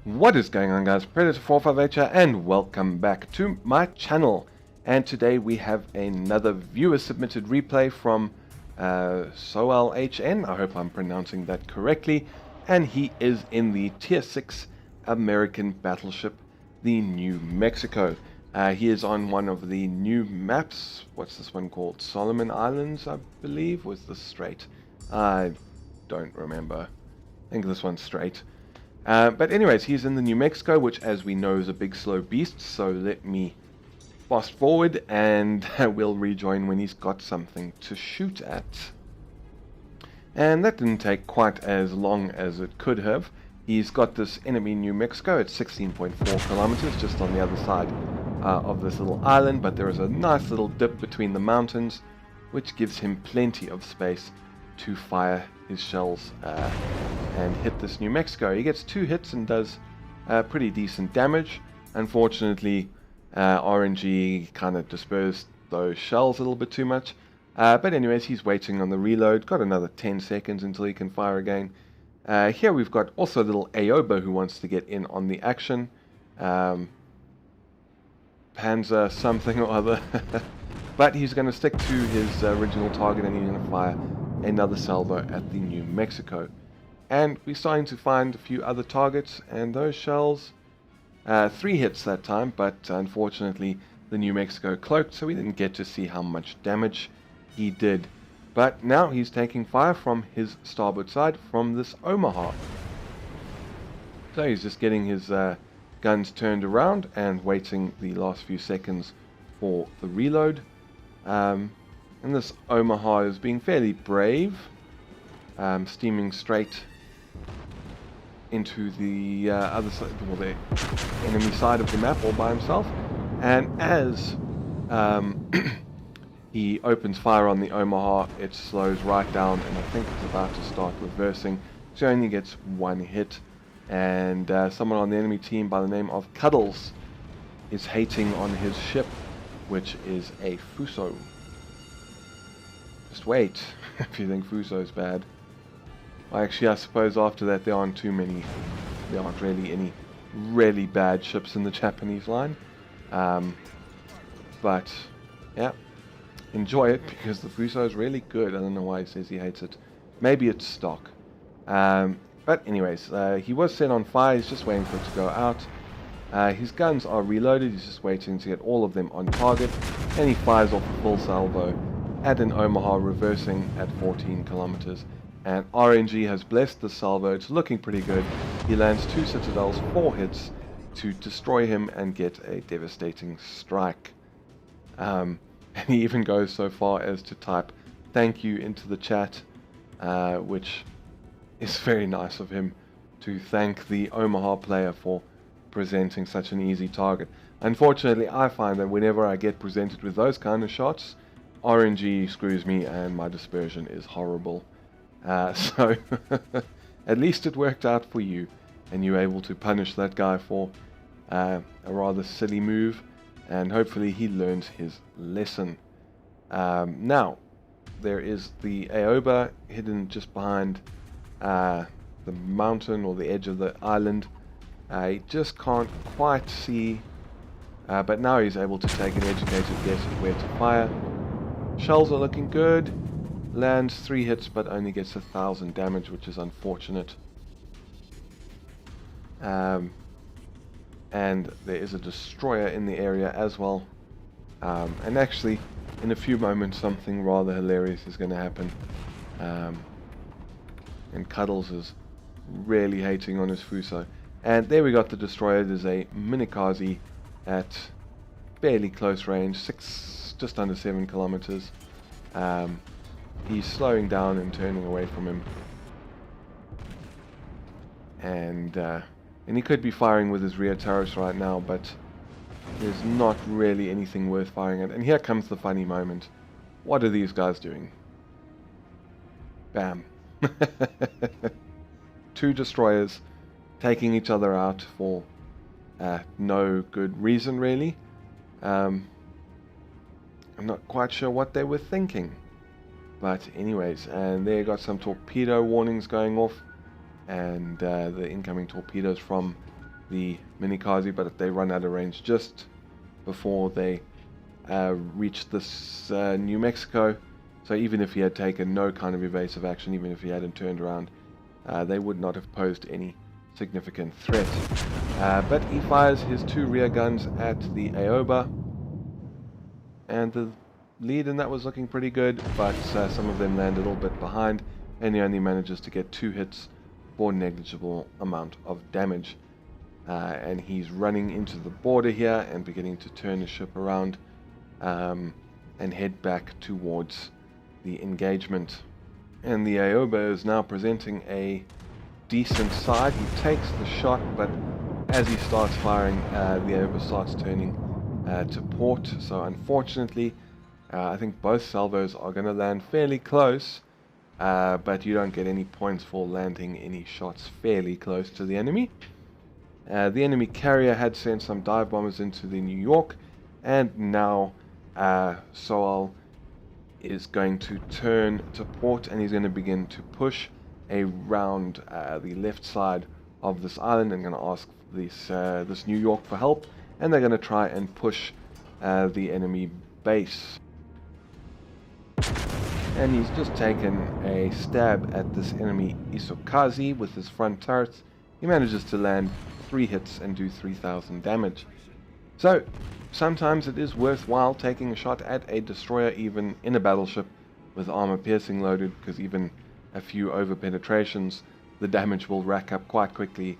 What is going on, guys? Predator458 here, and welcome back to my channel. And today we have another viewer submitted replay from Soalhn. I hope I'm pronouncing that correctly. And he is in the Tier 6 American Battleship, the New Mexico. He is on one of the new maps. What's this one called? Solomon Islands, I believe. Was this straight? I don't remember. I think this one's straight. But anyways, he's in the New Mexico, which as we know is a big slow beast, so let me fast forward and we'll rejoin when he's got something to shoot at. And that didn't take quite as long as it could have. He's got this enemy New Mexico at 16.4 kilometers, just on the other side of this little island, but there is a nice little dip between the mountains, which gives him plenty of space to fire his shells and hit this New Mexico. He gets 2 hits and does pretty decent damage. Unfortunately, RNG kind of dispersed those shells a little bit too much. But anyways, he's waiting on the reload. Got another 10 seconds until he can fire again. Here we've got also a little Aoba who wants to get in on the action. Panzer something or other. But he's going to stick to his original target, and he's going to fire another salvo at the New Mexico. And we're starting to find a few other targets, and those shells, 3 hits that time, but unfortunately the New Mexico cloaked, so we didn't get to see how much damage he did. But now he's taking fire from his starboard side from this Omaha. So he's just getting his guns turned around and waiting the last few seconds for the reload. And this Omaha is being fairly brave, steaming straight into the other side, well, the enemy side of the map all by himself. And as he opens fire on the Omaha, it slows right down, and I think it's about to start reversing. So he only gets 1 hit, and someone on the enemy team by the name of Cuddles is hating on his ship, which is a Fuso. Just wait if you think Fuso's bad. Well, actually, I suppose after that there aren't really any really bad ships in the Japanese line. But yeah, enjoy it because the Fuso is really good. I don't know why he says he hates it. Maybe it's stock. But anyways, he was set on fire. He's just waiting for it to go out. His guns are reloaded. He's just waiting to get all of them on target, and he fires off a full salvo at an Omaha reversing at 14 kilometers. And RNG has blessed the salvo. It's looking pretty good. He lands 2 citadels, 4 hits to destroy him and get a devastating strike. And he even goes so far as to type thank you into the chat, which is very nice of him to thank the Omaha player for presenting such an easy target. Unfortunately, I find that whenever I get presented with those kind of shots, RNG screws me and my dispersion is horrible. So at least it worked out for you, and you were able to punish that guy for a rather silly move, and hopefully he learns his lesson. Now, there is the Aoba hidden just behind the mountain or the edge of the island. He just can't quite see, but now he's able to take an educated guess at where to fire. Shells are looking good. Lands 3 hits but only gets 1,000 damage, which is unfortunate. And there is a destroyer in the area as well. And actually, in a few moments, something rather hilarious is going to happen. And Cuddles is really hating on his Fuso. And there we got the destroyer. There's a Minikaze at fairly close range, just under 7 kilometers. He's slowing down and turning away from him, and he could be firing with his rear turrets right now, but there's not really anything worth firing at. And here comes the funny moment. What are these guys doing? Bam. 2 destroyers taking each other out for no good reason, really. I'm not quite sure what they were thinking. But anyways, and there you got some torpedo warnings going off, and the incoming torpedoes from the Minikaze, but they run out of range just before they reach this New Mexico. So even if he had taken no kind of evasive action, even if he hadn't turned around, they would not have posed any significant threat. But he fires his 2 rear guns at the Aoba, and the lead in that was looking pretty good, but some of them land a little bit behind, and he only manages to get 2 hits for negligible amount of damage. And he's running into the border here and beginning to turn his ship around and head back towards the engagement. And the Aoba is now presenting a decent side. He takes the shot, but as he starts firing, the Aoba starts turning to port. So unfortunately, I think both salvos are going to land fairly close, but you don't get any points for landing any shots fairly close to the enemy. The enemy carrier had sent some dive bombers into the New York, and now Soalhn is going to turn to port, and he's going to begin to push around the left side of this island and going to ask this New York for help, and they're going to try and push the enemy base. And he's just taken a stab at this enemy Isokaze with his front turrets. He manages to land 3 hits and do 3,000 damage. So sometimes it is worthwhile taking a shot at a destroyer even in a battleship with armor piercing loaded, because even a few over penetrations, the damage will rack up quite quickly.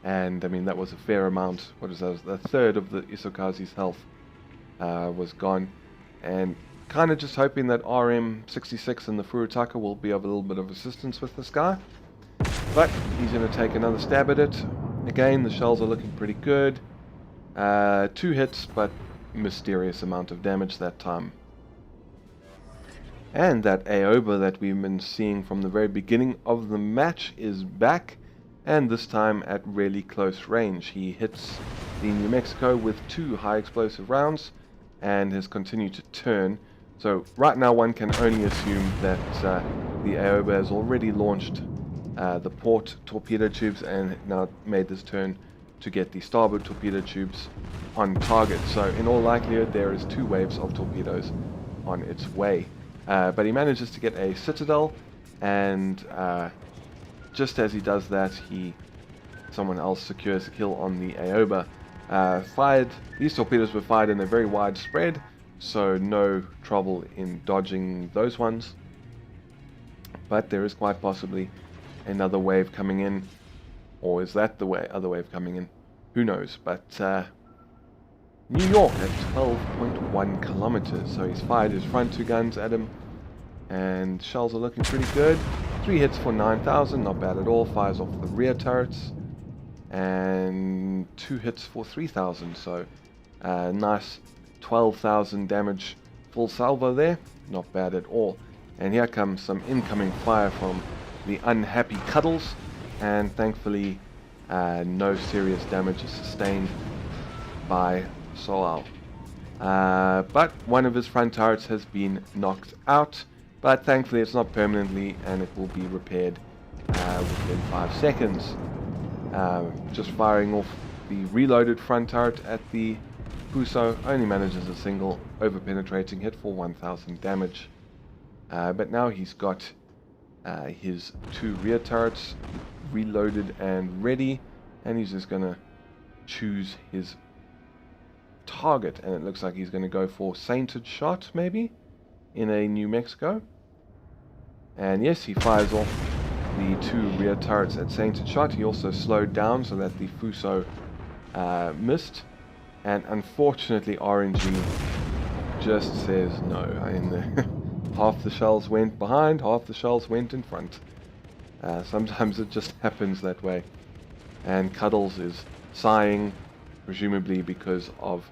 And I mean, that was a fair amount. What is that? A third of the Isokaze's health was gone. And kind of just hoping that RM66 and the Furutaka will be of a little bit of assistance with this guy. But he's going to take another stab at it. Again, the shells are looking pretty good. 2 hits, but mysterious amount of damage that time. And that Aoba that we've been seeing from the very beginning of the match is back, and this time at really close range. He hits the New Mexico with 2 high explosive rounds and has continued to turn. So right now one can only assume that the Aoba has already launched the port torpedo tubes and now made this turn to get the starboard torpedo tubes on target. So in all likelihood there is 2 waves of torpedoes on its way. But he manages to get a citadel, and just as he does that, someone else secures a kill on the Aoba. These torpedoes were fired in a very wide spread, so no trouble in dodging those ones. But there is quite possibly another wave coming in, or is that the other wave coming in? Who knows? But New York at 12.1 kilometers, so he's fired his front 2 guns at him, and shells are looking pretty good. 3 hits for 9,000, not bad at all. Fires off the rear turrets, and 2 hits for 3,000, so nice 12,000 damage full salvo there, not bad at all. And here comes some incoming fire from the unhappy Cuddles, and thankfully no serious damage is sustained by Soalhn. But one of his front turrets has been knocked out, but thankfully it's not permanently, and it will be repaired within 5 seconds. Just firing off the reloaded front turret at the Fuso only manages a single over-penetrating hit for 1,000 damage. But now he's got his 2 rear turrets reloaded and ready, and he's just going to choose his target, and it looks like he's going to go for Sainted Shot, maybe, in a New Mexico. And yes, he fires off the 2 rear turrets at Sainted Shot. He also slowed down so that the Fuso missed, and unfortunately RNG just says no. I mean, half the shells went behind, half the shells went in front. Sometimes it just happens that way. And Cuddles is sighing, presumably because of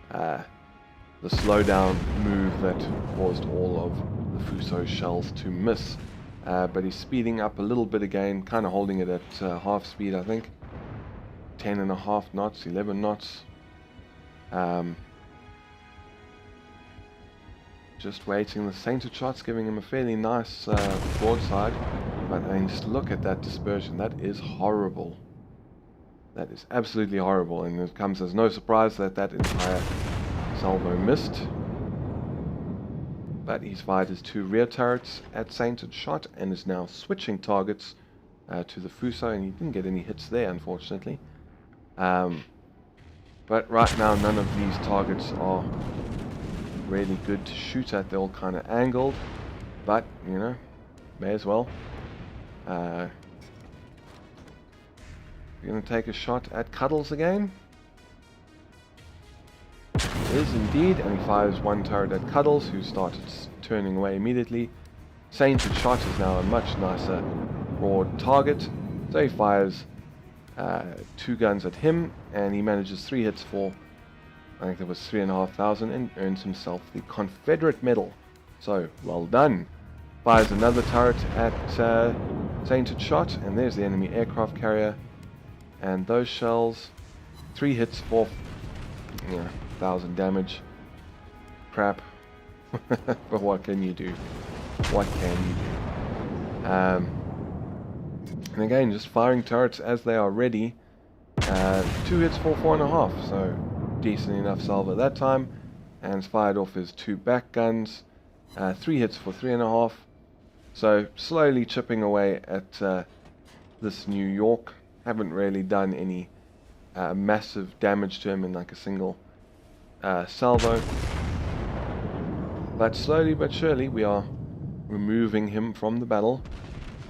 the slowdown move that caused all of the Fuso shells to miss. But he's speeding up a little bit again, kind of holding it at half speed, I think. 10.5 knots, 11 knots. Just waiting. The Sainted Shot's giving him a fairly nice broadside. But I mean, just look at that dispersion. That is horrible. That is absolutely horrible, and it comes as no surprise that that entire salvo missed. But he's fired his 2 rear turrets at Sainted Shot and is now switching targets to the Fuso, and he didn't get any hits there, unfortunately. But right now, none of these targets are really good to shoot at. They're all kind of angled, but, you know, may as well. We're going to take a shot at Cuddles again. It is indeed, and he fires 1 turret at Cuddles, who started turning away immediately. Sainted Shot is now a much nicer broad target, so he fires 2 guns at him, and he manages 3 hits for, I think that was 3,500, and earns himself the Confederate Medal. So, well done. Fires another turret at Sainted Shot, and there's the enemy aircraft carrier. And those shells, 3 hits for 1,000 damage. Crap. But what can you do? What can you do? And again, just firing turrets as they are ready. 2 hits for 4.5, so decent enough salvo that time. And it's fired off his 2 back guns. 3 hits for 3.5. So slowly chipping away at this New York. Haven't really done any massive damage to him in like a single salvo. But slowly but surely we are removing him from the battle.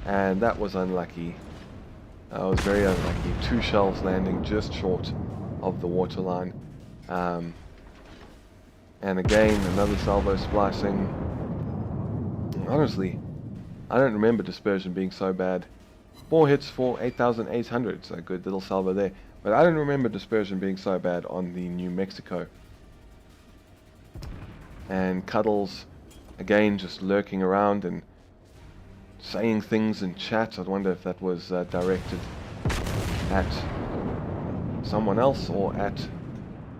And that was unlucky. I was very unlucky. 2 shells landing just short of the waterline. And again, another salvo splicing. Honestly, I don't remember dispersion being so bad. 4 hits for 8,800, so good little salvo there. But I don't remember dispersion being so bad on the New Mexico. And Cuddles, again, just lurking around and saying things in chat. I wonder if that was directed at someone else or at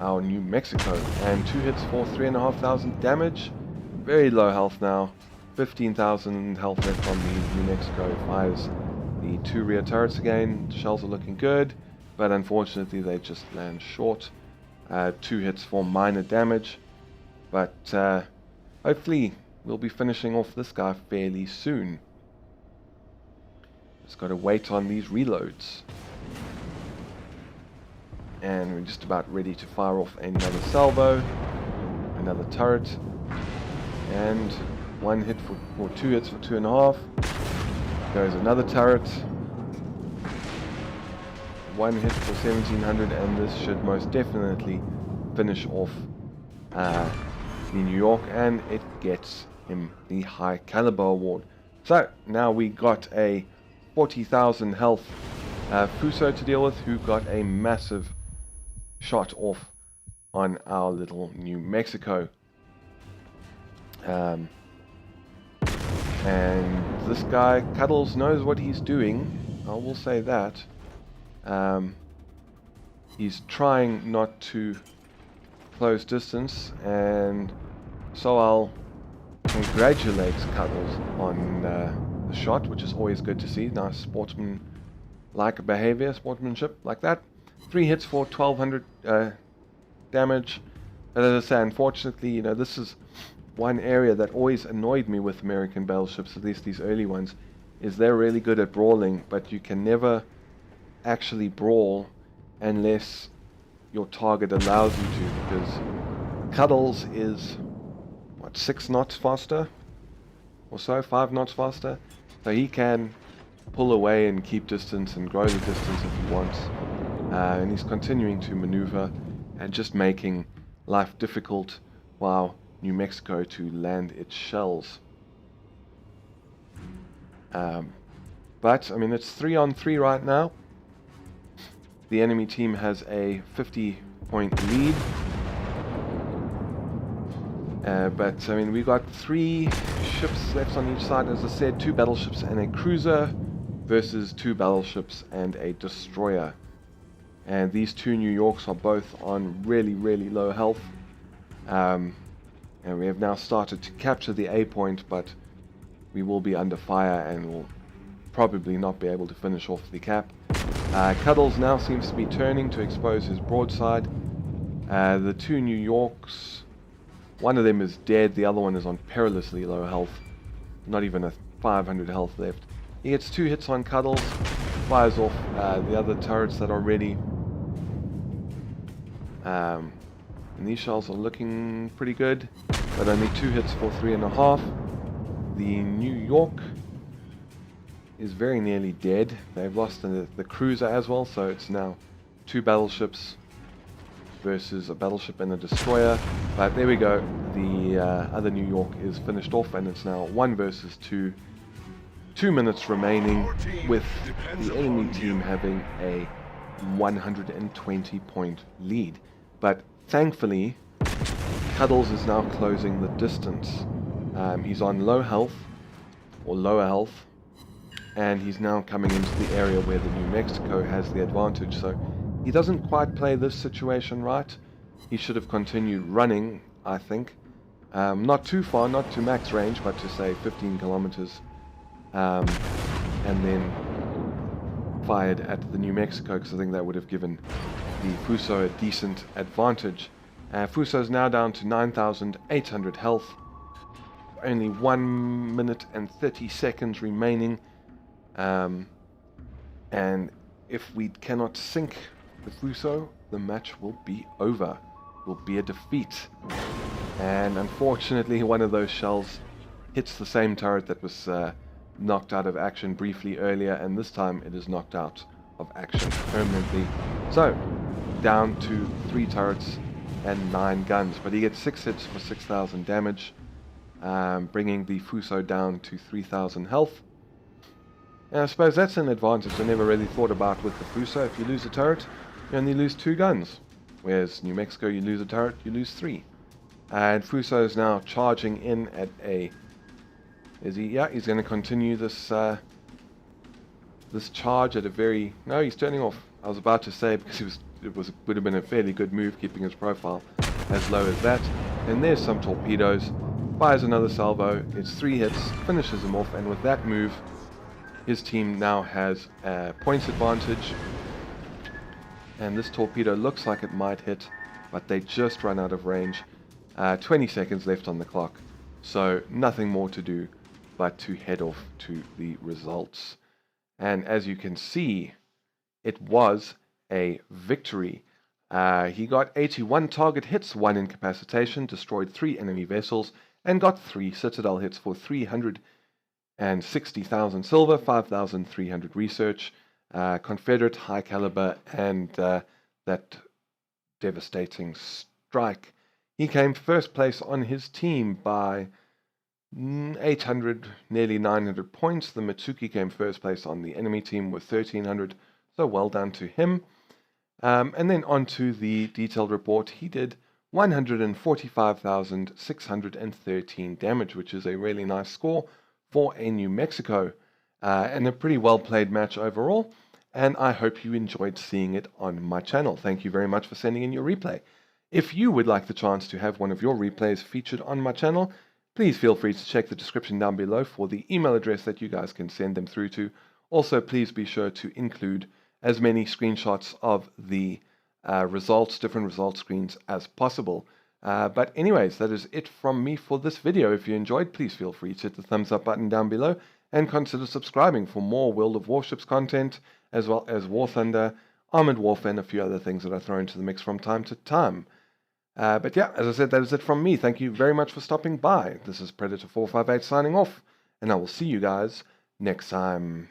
our New Mexico. And 2 hits for 3,500 damage. Very low health now. 15,000 health left on the New Mexico. Fires the 2 rear turrets again. Shells are looking good, but unfortunately they just land short. 2 hits for minor damage, but hopefully we'll be finishing off this guy fairly soon. Just got to wait on these reloads. And we're just about ready to fire off another salvo, another turret, and 1 hit for 2 hits for 2.5. Goes another turret. 1 hit for 1,700, and this should most definitely finish off the New York, and it gets him the High Caliber Award. So now we got a 40,000 health Fuso to deal with, who got a massive shot off on our little New Mexico. And this guy, Cuddles, knows what he's doing. I will say that. He's trying not to close distance, and Soalhn congratulates Cuddles on the shot, which is always good to see. Nice sportsman-like behavior, sportsmanship like that. 3 hits for 1,200 damage. But as I say, unfortunately, you know, this is one area that always annoyed me with American battleships, at least these early ones, is they're really good at brawling, but you can never actually brawl unless your target allows you to, because Cuddles is, what, 6 knots faster? Or so, 5 knots faster? So he can pull away and keep distance and grow the distance if he wants. And he's continuing to maneuver and just making life difficult while New Mexico to land its shells. But, I mean, it's 3-on-3 right now. The enemy team has a 50-point lead. But, I mean, we got 3 ships left on each side. As I said, 2 battleships and a cruiser versus 2 battleships and a destroyer. And these 2 New Yorks are both on really, really low health. And we have now started to capture the A point, but we will be under fire and will probably not be able to finish off the cap. Cuddles now seems to be turning to expose his broadside. The two New Yorks, one of them is dead, the other one is on perilously low health. Not even a 500 health left. He gets 2 hits on Cuddles, fires off the other turrets that are ready. And these shells are looking pretty good, but only 2 hits for 3.5. The New York is very nearly dead. They've lost the cruiser as well, so it's now 2 battleships versus a battleship and a destroyer. But there we go, the other New York is finished off, and it's now 1 versus 2. 2 minutes remaining, with the enemy team having a 120 point lead. But thankfully, Cuddles is now closing the distance. He's on low health, or lower health, and he's now coming into the area where the New Mexico has the advantage. So he doesn't quite play this situation right. He should have continued running, I think. Not too far, not to max range, but to say 15 kilometers. And then fired at the New Mexico, because I think that would have given the Fuso a decent advantage. Fuso's now down to 9,800 health. Only 1 minute and 30 seconds remaining. And if we cannot sink the Fuso, the match will be over. Will be a defeat. And unfortunately, one of those shells hits the same turret that was knocked out of action briefly earlier, and this time it is knocked out of action permanently. So, down to 3 turrets and 9 guns, but he gets 6 hits for 6,000 damage, bringing the Fuso down to 3,000 health. And I suppose that's an advantage I never really thought about with the Fuso. If you lose a turret, you only lose 2 guns, whereas New Mexico, you lose a turret, you lose 3. And Fuso is now charging in at a... Is he? Yeah, he's going to continue this this charge at a very... No, he's turning off. I was about to say, because would have been a fairly good move, keeping his profile as low as that. And there's some torpedoes. Fires another salvo. It's 3 hits, finishes him off, and with that move, his team now has a points advantage. And this torpedo looks like it might hit, but they just run out of range. 20 seconds left on the clock, so nothing more to do but to head off to the results. And as you can see, it was a victory. He got 81 target hits, 1 incapacitation, destroyed 3 enemy vessels, and got 3 citadel hits for 360,000 silver, 5,300 research, Confederate high caliber, and that devastating strike. He came first place on his team by 800, nearly 900 points. The Mitsuki came first place on the enemy team with 1,300, so well done to him. And then on to the detailed report. He did 145,613 damage, which is a really nice score for a New Mexico, and a pretty well played match overall. And I hope you enjoyed seeing it on my channel. Thank you very much for sending in your replay. If you would like the chance to have one of your replays featured on my channel, please feel free to check the description down below for the email address that you guys can send them through to. Also, please be sure to include as many screenshots of the different result screens as possible. But anyways, that is it from me for this video. If you enjoyed, please feel free to hit the thumbs up button down below and consider subscribing for more World of Warships content, as well as War Thunder, Armored Warfare, and a few other things that I throw into the mix from time to time. But yeah, as I said, that is it from me. Thank you very much for stopping by. This is Predator 458 signing off, and I will see you guys next time.